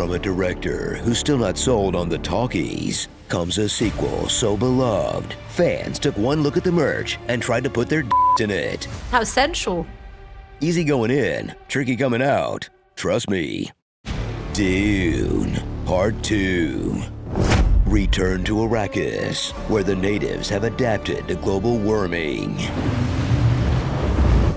From a director who's still not sold on the talkies comes a sequel so beloved, fans took one look at the merch and tried to put their in it. How sensual. Easy going in, tricky coming out. Trust me. Dune Part 2. Return to Arrakis, where the natives have adapted to global warming.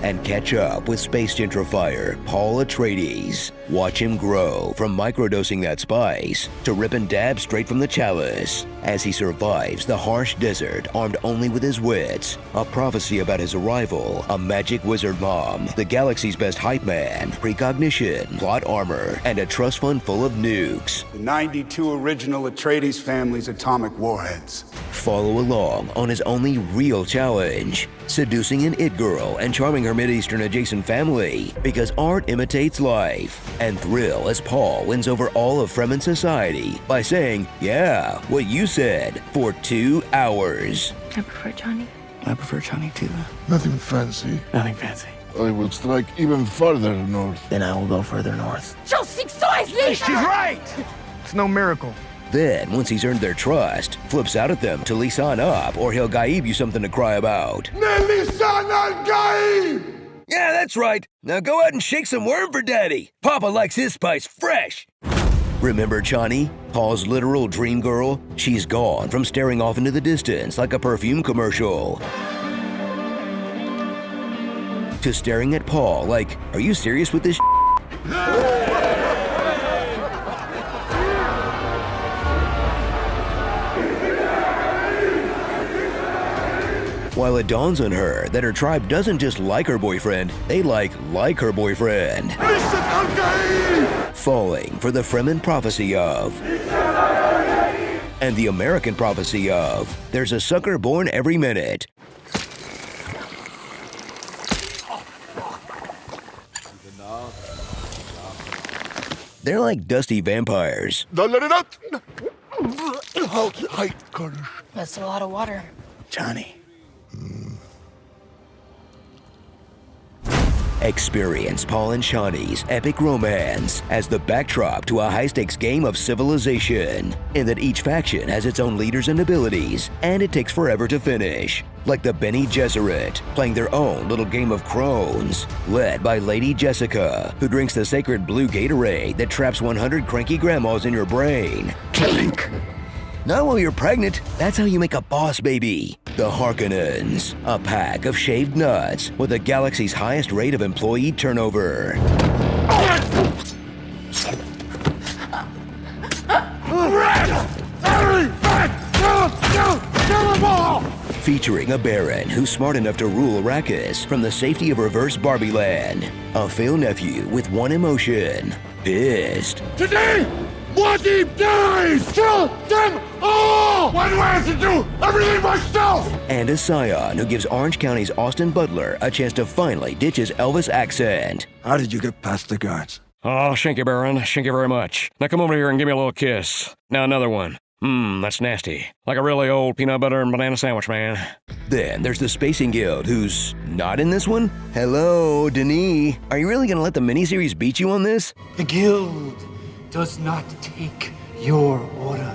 And catch up with space gentrifier Paul Atreides. Watch him grow from microdosing that spice to rip and dab straight from the chalice as he survives the harsh desert armed only with his wits, a prophecy about his arrival, a magic wizard mom, the galaxy's best hype man, precognition, plot armor, and a trust fund full of nukes. The 92 original Atreides family's atomic warheads. Follow along on his only real challenge, seducing an it girl and charming her Mideastern adjacent family because art imitates life, and thrill as Paul wins over all of Fremen society by saying, yeah, what you said, for 2 hours. I prefer Johnny. I prefer Johnny too. Nothing fancy. Nothing fancy. I will strike even farther north. Then I will go further north. She's right! It's no miracle. Then, once he's earned their trust, flips out at them to lisan up or he'll gaib you something to cry about. Yeah, that's right. Now go out and shake some worm for Daddy. Papa likes his spice fresh. Remember Chani, Paul's literal dream girl? She's gone from staring off into the distance like a perfume commercial to staring at Paul like, are you serious with this While it dawns on her that her tribe doesn't just like her boyfriend, they like her boyfriend. Falling for the Fremen prophecy of, and the American prophecy of, there's a sucker born every minute. They're like dusty vampires. That's a lot of water. Johnny. Experience Paul and Shawnee's epic romance as the backdrop to a high-stakes game of civilization, in that each faction has its own leaders and abilities, and it takes forever to finish. Like the Bene Gesserit, playing their own little game of crones, led by Lady Jessica, who drinks the sacred blue Gatorade that traps 100 cranky grandmas in your brain. Clink! Not while you're pregnant, that's how you make a boss baby. The Harkonnens, a pack of shaved nuts with the galaxy's highest rate of employee turnover. Featuring a Baron who's smart enough to rule Arrakis from the safety of reverse Barbie Land. A Phil nephew with one emotion, pissed. Today, Muad'Dib dies! Kill them all! What do I have to do? Everything myself! And a Scion who gives Orange County's Austin Butler a chance to finally ditch his Elvis accent. How did you get past the guards? Oh, thank you, Baron. Thank you very much. Now come over here and give me a little kiss. Now another one. That's nasty. Like a really old peanut butter and banana sandwich, man. Then there's the Spacing Guild, who's not in this one. Hello, Denis. Are you really gonna let the miniseries beat you on this? The Guild does not take your orders.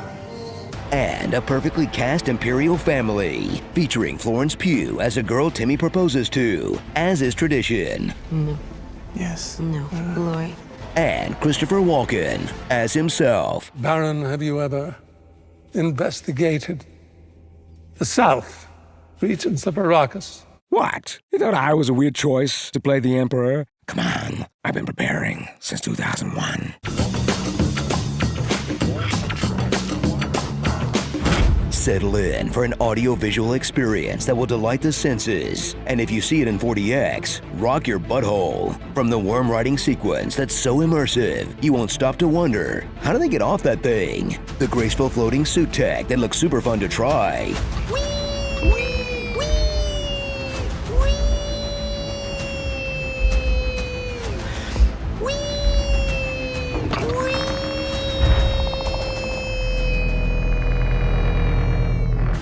And a perfectly cast Imperial family, featuring Florence Pugh as a girl Timmy proposes to, as is tradition. No. Yes. No. Glory. And Christopher Walken as himself. Baron, have you ever investigated the South regions of Arrakis? What? You thought I was a weird choice to play the Emperor? Come on, I've been preparing since 2001. Settle in for an audio-visual experience that will delight the senses. And if you see it in 4DX, rock your butthole. From the worm riding sequence that's so immersive, you won't stop to wonder, how do they get off that thing? The graceful floating suit tech that looks super fun to try.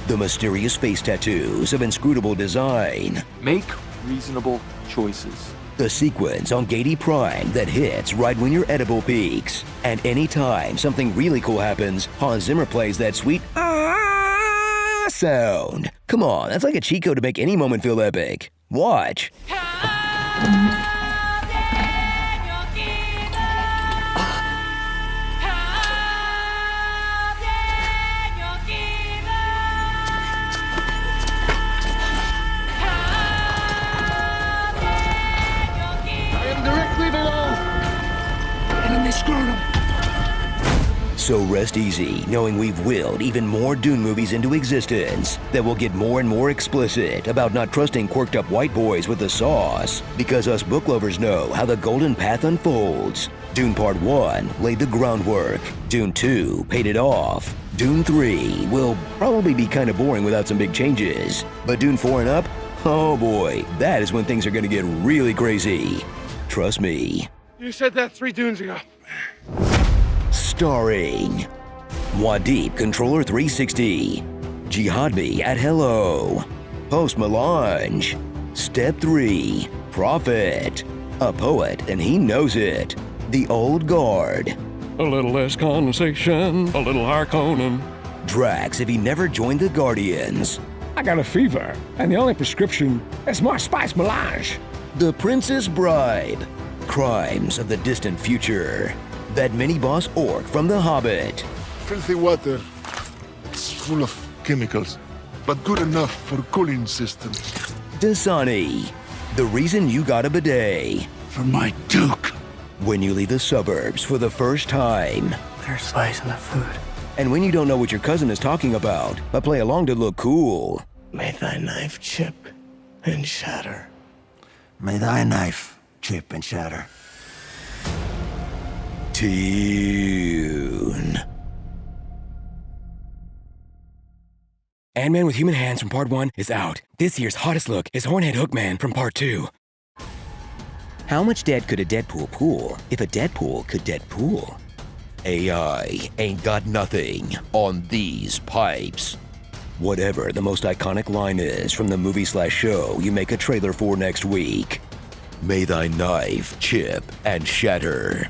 The mysterious face tattoos of inscrutable design. Make reasonable choices. The sequence on Gaiety Prime that hits right when your edible peaks. And anytime something really cool happens, Hans Zimmer plays that sweet ah sound. Come on, that's like a cheat code to make any moment feel epic. Watch. So rest easy, knowing we've willed even more Dune movies into existence that will get more and more explicit about not trusting quirked up white boys with the sauce, because us book lovers know how the golden path unfolds. Dune Part 1 laid the groundwork. Dune 2 paid it off. Dune 3 will probably be kind of boring without some big changes. But Dune 4 and up? Oh boy, that is when things are gonna get really crazy. Trust me. You said that 3 dunes ago. Starring Waddeep Controller 360, Jihadbi at Hello, Post Melange, Step 3, Prophet, a poet and he knows it, The Old Guard, A little less condensation, a little Harkonnen. Drax if he never joined the Guardians, I got a fever, and the only prescription is more spice melange. The Princess Bride, Crimes of the Distant Future, that mini-boss orc from The Hobbit. Filthy water. It's full of chemicals, but good enough for cooling systems. Dasani, the reason you got a bidet. For my Duke. When you leave the suburbs for the first time. There's spice in the food. And when you don't know what your cousin is talking about, but play along to look cool. May thy knife chip and shatter. May thy knife chip and shatter. Tune. Ant-Man with human hands from Part 1 is out. This year's hottest look is Hornhead Hookman from Part 2. How much debt could a Deadpool pool if a Deadpool could Deadpool? AI ain't got nothing on these pipes. Whatever the most iconic line is from the movie/show you make a trailer for next week. May thy knife chip and shatter.